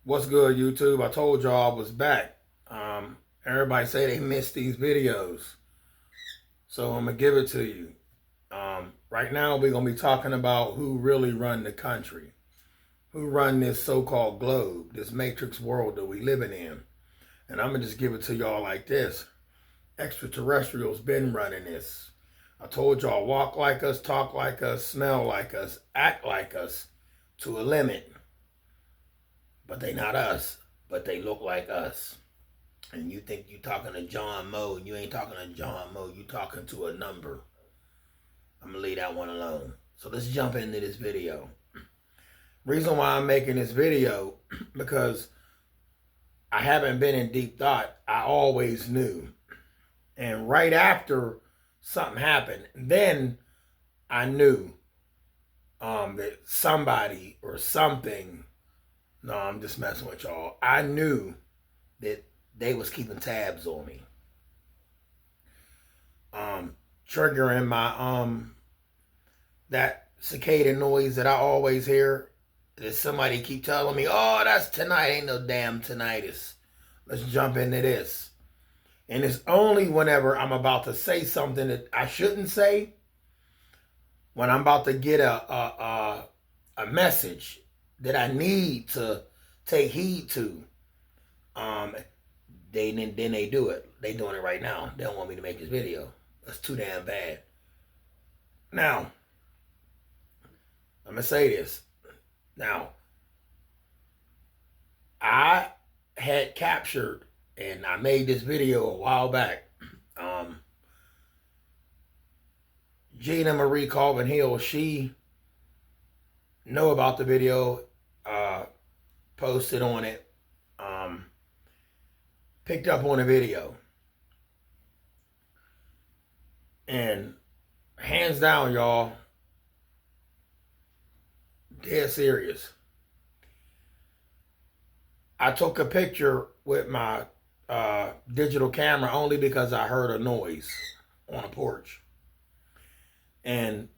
What's good, YouTube? I told y'all I was back. Everybody say they missed these videos, so I'm gonna give it to you. Right now, we're gonna be talking about who really run the country, who run this so-called globe, this matrix world that we living in. And I'm gonna just give it to y'all like this: extraterrestrials been running this. I told y'all, walk like us, talk like us, smell like us, act like us, to a limit. But they not us, but they look like us. And you think you talking to John Moe, and you ain't talking to John Moe, you talking to a number. I'm gonna leave that one alone. So let's jump into this video. Reason why I'm making this video, because I haven't been in deep thought. I always knew. And right after something happened, then I knew that somebody or something, no, I'm just messing with y'all. I knew that they was keeping tabs on me. Triggering my that cicada noise that I always hear. That somebody keep telling me, oh, that's tonight. Ain't no damn tinnitus. Let's jump into this. And it's only whenever I'm about to say something that I shouldn't say, when I'm about to get a message that I need to take heed to, then they do it. They doing it right now. They don't want me to make this video. That's too damn bad. Now, I'm gonna say this. Now, I had captured, and I made this video a while back. Gina Marie Colvin Hill, she know about the video, posted on it, picked up on the video. And hands down, y'all, dead serious. I took a picture with my digital camera only because I heard a noise on a porch. And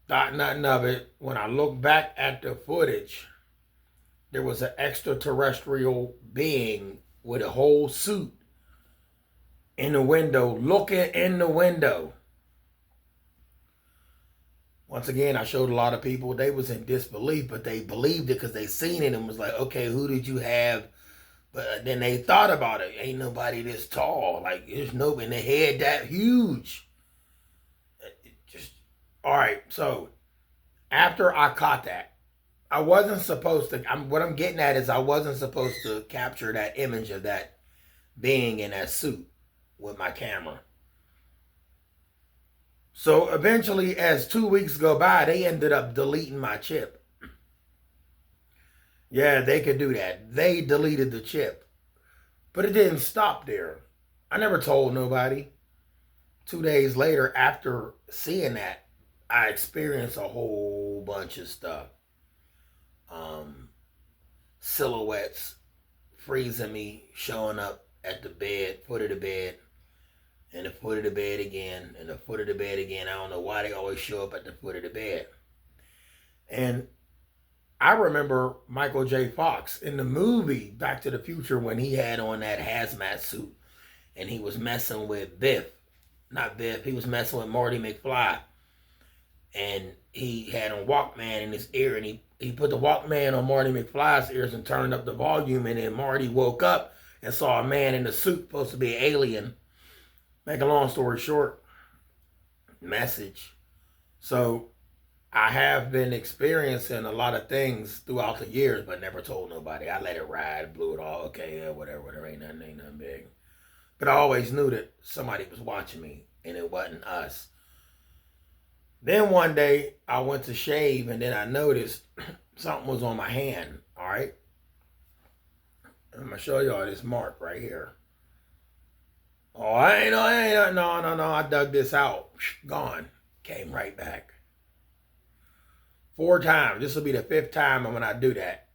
thought nothing of it. When I look back at the footage, there was an extraterrestrial being with a whole suit in the window, looking in the window. Once again, I showed a lot of people, they was in disbelief, but they believed it because they seen it and was like, okay, who did you have? But then they thought about it. Ain't nobody this tall. Like, there's nobody in the head that huge. All right, so after I caught that, I wasn't supposed to, what I'm getting at is I wasn't supposed to capture that image of that being in that suit with my camera. So eventually, as 2 weeks go by, they ended up deleting my chip. Yeah, they could do that. They deleted the chip. But it didn't stop there. I never told nobody. 2 days later, after seeing that, I experienced a whole bunch of stuff. Silhouettes freezing me, showing up at the bed, foot of the bed, and the foot of the bed again, and the foot of the bed again. I don't know why they always show up at the foot of the bed. And I remember Michael J. Fox in the movie Back to the Future when he had on that hazmat suit and he was messing with Biff. Not Biff, he was messing with Marty McFly. And he had a Walkman in his ear, and he put the Walkman on Marty McFly's ears and turned up the volume, and then Marty woke up and saw a man in a suit, supposed to be an alien. Make a long story short, message. So I have been experiencing a lot of things throughout the years, but never told nobody. I let it ride, blew it all. Okay, yeah, whatever, ain't nothing big. But I always knew that somebody was watching me, and it wasn't us. Then one day I went to shave, and then I noticed something was on my hand. All right, I'm gonna show y'all this mark right here. Oh, no. I dug this out. Gone. Came right back. 4 times. This will be the 5th time when I do that.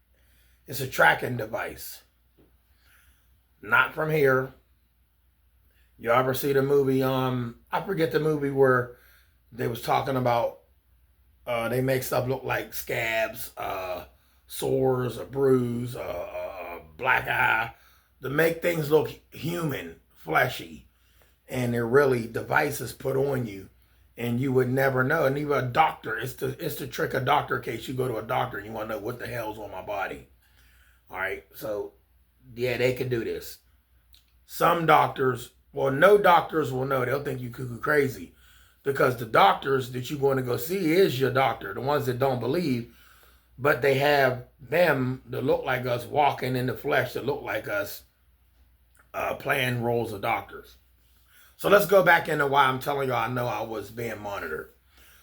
It's a tracking device. Not from here. You ever see the movie? I forget the movie where they was talking about they make stuff look like scabs, sores, a bruise, a black eye, to make things look human, fleshy. And they're really devices put on you, and you would never know. And even a doctor, it's the trick of doctor in case you go to a doctor and you want to know what the hell's on my body. All right, so yeah, they can do this. Some doctors, well, no doctors will know. They'll think you cuckoo crazy, because the doctors that you're going to go see is your doctor. The ones that don't believe, but they have them that look like us walking in the flesh, that look like us, playing roles of doctors. So let's go back into why I'm telling y'all I know I was being monitored.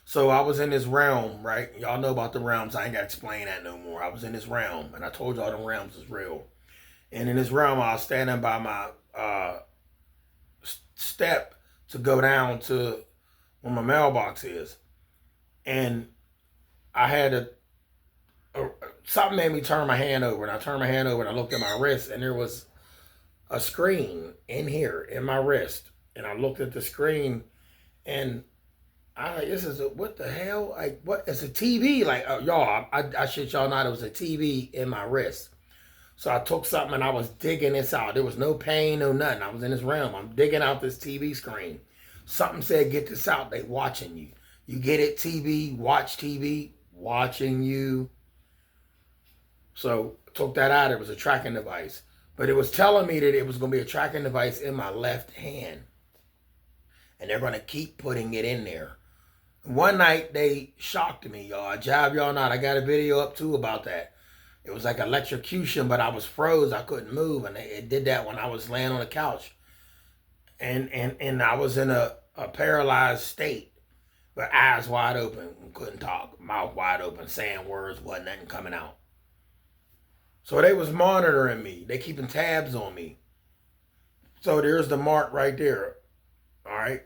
So I was in this realm, right? Y'all know about the realms. I ain't got to explain that no more. I was in this realm, and I told y'all the realms is real. And in this realm, I was standing by my step to go down to where my mailbox is. And I had something made me turn my hand over. And I turned my hand over and I looked at my wrist, and there was a screen in here in my wrist. And I looked at the screen, and this is what the hell? Like, what? It's a TV. Like, y'all, I shit y'all not. It was a TV in my wrist. So I took something and I was digging this out. There was no pain, no nothing. I was in this realm. I'm digging out this TV screen. Something said, get this out. They watching you. You get it, TV, watch TV, watching you. So I took that out. It was a tracking device. But it was telling me that it was going to be a tracking device in my left hand. And they're going to keep putting it in there. One night, they shocked me, y'all. I jive y'all not. I got a video up, too, about that. It was like electrocution, but I was froze. I couldn't move. And it did that when I was laying on the couch. And I was in a paralyzed state. But eyes wide open. Couldn't talk. Mouth wide open. Saying words. Wasn't nothing coming out. So they was monitoring me. They keeping tabs on me. So there's the mark right there. All right.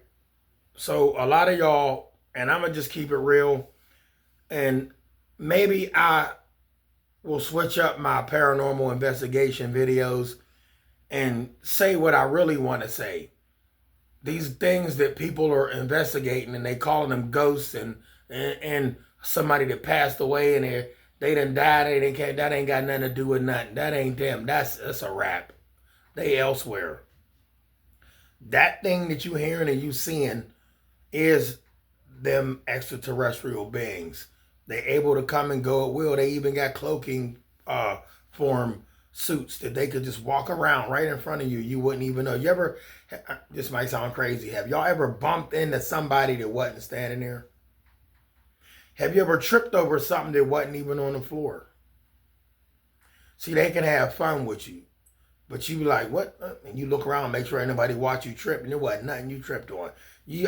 So a lot of y'all, and I'm going to just keep it real. And maybe I will switch up my paranormal investigation videos and say what I really want to say. These things that people are investigating, and they calling them ghosts, and somebody that passed away and they done died, that ain't got nothing to do with nothing. That ain't them. That's a wrap. They elsewhere. That thing that you hearing and you seeing is them extraterrestrial beings. They're able to come and go at will. They even got cloaking form suits that they could just walk around right in front of you. You wouldn't even know. You ever, this might sound crazy, have y'all ever bumped into somebody that wasn't standing there? Have you ever tripped over something that wasn't even on the floor? See, they can have fun with you. But you be like, what? And you look around, make sure ain't nobody watch you trip, and there wasn't nothing you tripped on.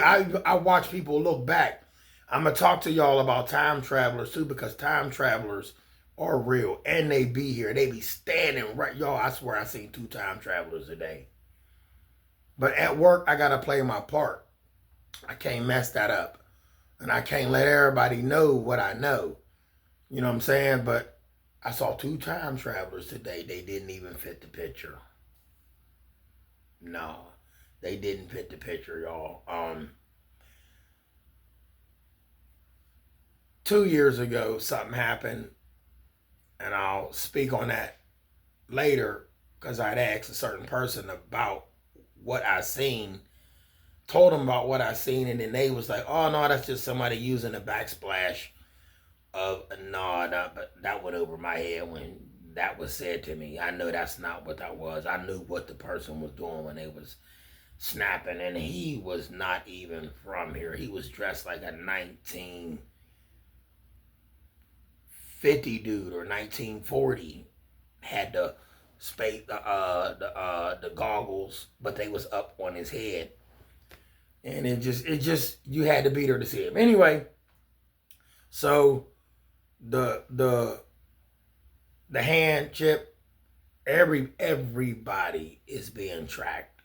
I watch people look back. I'm going to talk to y'all about time travelers too, because time travelers are real, and they be here. They be standing right. Y'all, I swear I seen 2 time travelers a day. But at work, I got to play my part. I can't mess that up. And I can't let everybody know what I know. You know what I'm saying? But I saw 2 time travelers today. They didn't even fit the picture. No, they didn't fit the picture, y'all. 2 years ago, something happened, and I'll speak on that later, because I'd asked a certain person about what I seen, told them about what I seen, and then they was like, oh, no, that's just somebody using a backsplash of, no, but that went over my head when that was said to me. I know that's not what that was. I knew what the person was doing when they was snapping, and he was not even from here. He was dressed like a 1950 dude or 1940. Had the space, the goggles, but they was up on his head, and it just you had to be there to see him. Anyway, so the hand chip, everybody is being tracked.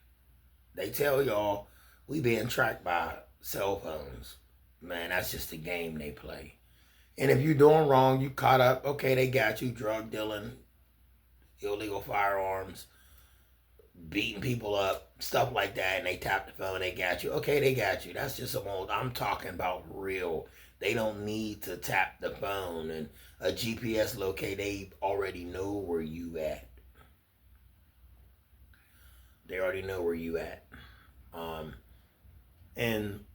They tell y'all we being tracked by cell phones. Man, that's just a game they play. And if you doing wrong, you caught up, okay, they got you, drug dealing, illegal firearms, beating people up, stuff like that, and they tap the phone, they got you. Okay, they got you. That's just some old, I'm talking about real. They don't need to tap the phone and a GPS locate. They already know where you at. They already know where you at. And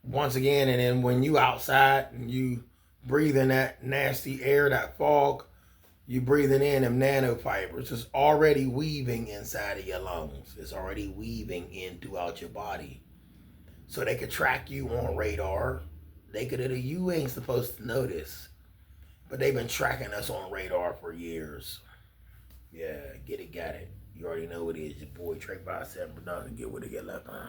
once again, and then when you outside and you breathe in that nasty air, that fog, you breathing in them nanofibers. It's already weaving inside of your lungs. It's already weaving in throughout your body. So they could track you on radar. You ain't supposed to know this, but they've been tracking us on radar for years. Yeah, get it, got it. You already know what it is. Your boy Trey 57 Productions. Get what it get left on.